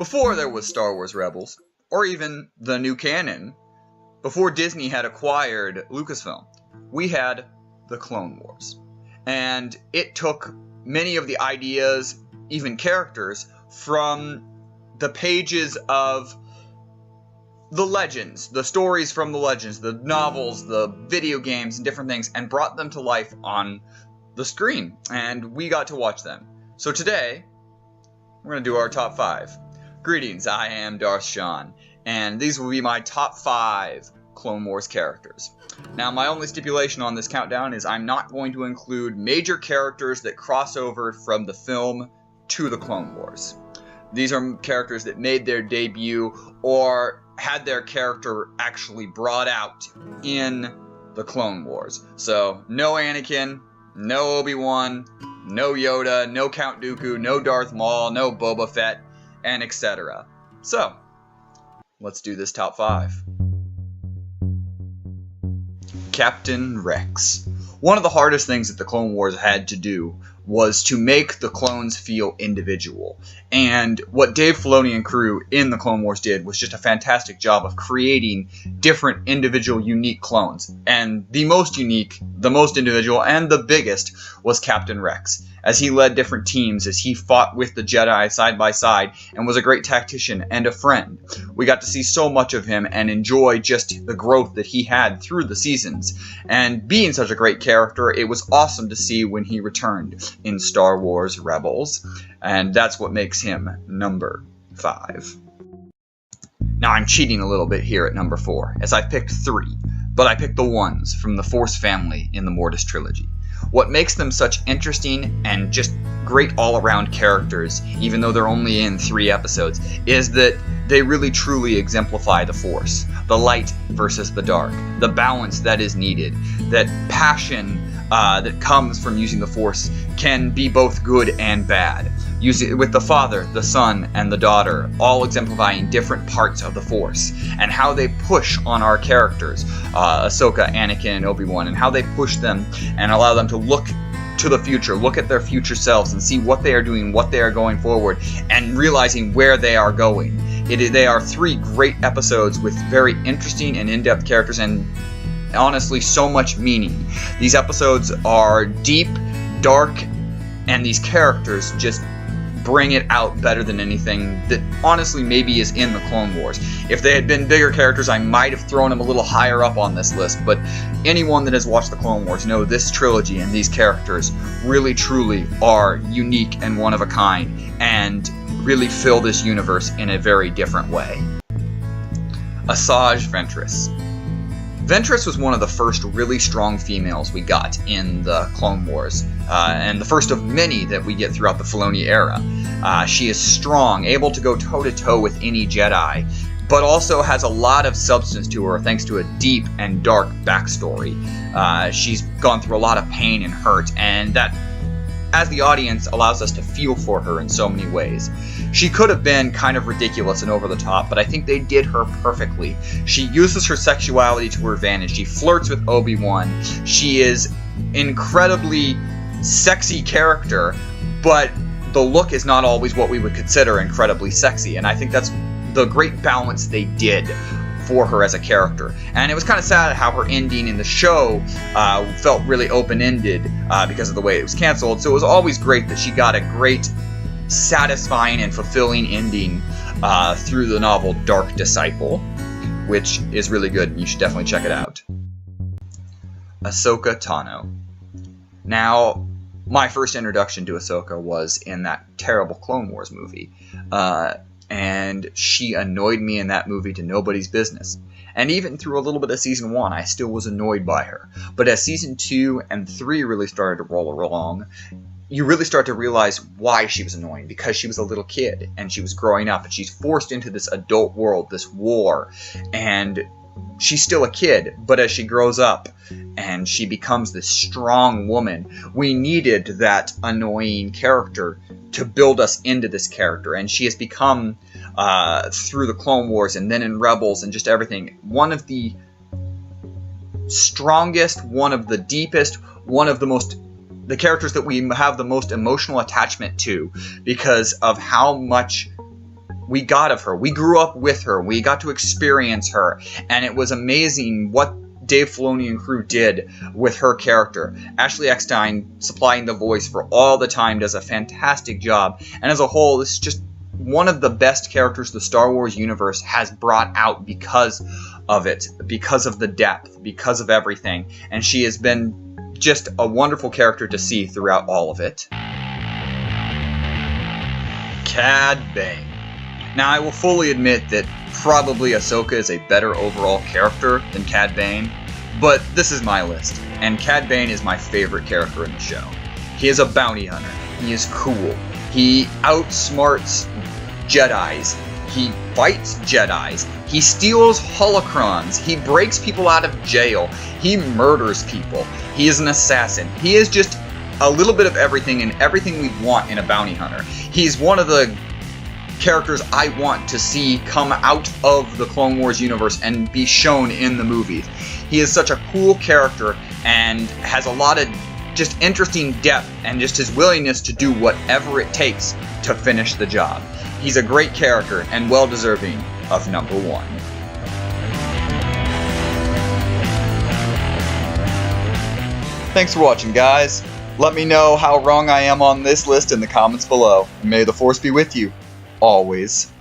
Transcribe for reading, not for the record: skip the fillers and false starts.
Before there was Star Wars Rebels, or even the new canon, before Disney had acquired Lucasfilm, we had the Clone Wars. And it took many of the ideas, even characters, from the pages of the legends, the stories from the legends, the novels, the video games, and different things, and brought them to life on the screen. And we got to watch them. So today, we're going to do our top 5. Greetings, I am Darth Shawn, and these will be my top 5 Clone Wars characters. Now, my only stipulation on this countdown is I'm not going to include major characters that cross over from the film to the Clone Wars. These are characters that made their debut or had their character actually brought out in the Clone Wars. So, no Anakin, no Obi-Wan, no Yoda, no Count Dooku, no Darth Maul, no Boba Fett, and etc. So, let's do this top 5. Captain Rex. One of the hardest things that the Clone Wars had to do was to make the clones feel individual. And what Dave Filoni and crew in the Clone Wars did was just a fantastic job of creating different individual unique clones. And the most unique, the most individual, and the biggest was Captain Rex, as he led different teams, as he fought with the Jedi side by side, and was a great tactician and a friend. We got to see so much of him and enjoy just the growth that he had through the seasons. And being such a great character, it was awesome to see when he returned in Star Wars Rebels, and that's what makes him number 5. Now I'm cheating a little bit here at number 4, as I picked 3, but I picked the ones from the Force family in the Mortis trilogy. What makes them such interesting and just great all-around characters, even though they're only in 3 episodes, is that they really truly exemplify the Force. The light versus the dark. The balance that is needed. That passion that comes from using the Force can be both good and bad. Using it with the father, the son, and the daughter, all exemplifying different parts of the Force, and how they push on our characters, Ahsoka, Anakin, and Obi-Wan, and how they push them and allow them to look to the future, look at their future selves, and see what they are doing, what they are going forward, and realizing where they are going. They are 3 great episodes with very interesting and in-depth characters, and honestly, so much meaning. These episodes are deep, dark, and these characters just bring it out better than anything that honestly maybe is in the Clone Wars. If they had been bigger characters, I might have thrown them a little higher up on this list, but anyone that has watched the Clone Wars know this trilogy and these characters really truly are unique and one of a kind, and really fill this universe in a very different way. Asajj Ventress. Ventress was one of the first really strong females we got in the Clone Wars, and the first of many that we get throughout the Filoni era. She is strong, able to go toe-to-toe with any Jedi, but also has a lot of substance to her thanks to a deep and dark backstory. She's gone through a lot of pain and hurt, and that, as the audience, allows us to feel for her in so many ways. She could have been kind of ridiculous and over the top, but I think they did her perfectly. She uses her sexuality to her advantage. She flirts with Obi-Wan. She is incredibly sexy character, but the look is not always what we would consider incredibly sexy, and I think that's the great balance they did for her as a character. And it was kind of sad how her ending in the show felt really open-ended because of the way it was canceled, so it was always great that she got a great, satisfying and fulfilling ending through the novel Dark Disciple, which is really good, and you should definitely check it out. Ahsoka Tano. Now, my first introduction to Ahsoka was in that terrible Clone Wars movie, and she annoyed me in that movie to nobody's business. And even through a little bit of Season 1, I still was annoyed by her. But as Season 2 and 3 really started to roll along, you really start to realize why she was annoying, because she was a little kid, and she was growing up, and she's forced into this adult world, this war, and she's still a kid, but as she grows up, and she becomes this strong woman, we needed that annoying character to build us into this character, and she has become, through the Clone Wars, and then in Rebels, and just everything, one of the strongest, one of the deepest, one of the characters that we have the most emotional attachment to, because of how much we got of her. We grew up with her. We got to experience her. And it was amazing what Dave Filoni and crew did with her character. Ashley Eckstein, supplying the voice for all the time, does a fantastic job. And as a whole, this is just one of the best characters the Star Wars universe has brought out because of it, because of the depth, because of everything. And she has been just a wonderful character to see throughout all of it. CAD Bane. Now, I will fully admit that probably Ahsoka is a better overall character than CAD Bane, but this is my list, and CAD Bane is my favorite character in the show. He is a bounty hunter. He is cool. He outsmarts Jedis. He fights Jedis. He steals holocrons. He breaks people out of jail. He murders people. He is an assassin. He is just a little bit of everything and everything we want in a bounty hunter. He's one of the characters I want to see come out of the Clone Wars universe and be shown in the movies. He is such a cool character and has a lot of just interesting depth and just his willingness to do whatever it takes to finish the job. He's a great character and well deserving of number 1. Thanks for watching, guys. Let me know how wrong I am on this list in the comments below. And may the Force be with you, always.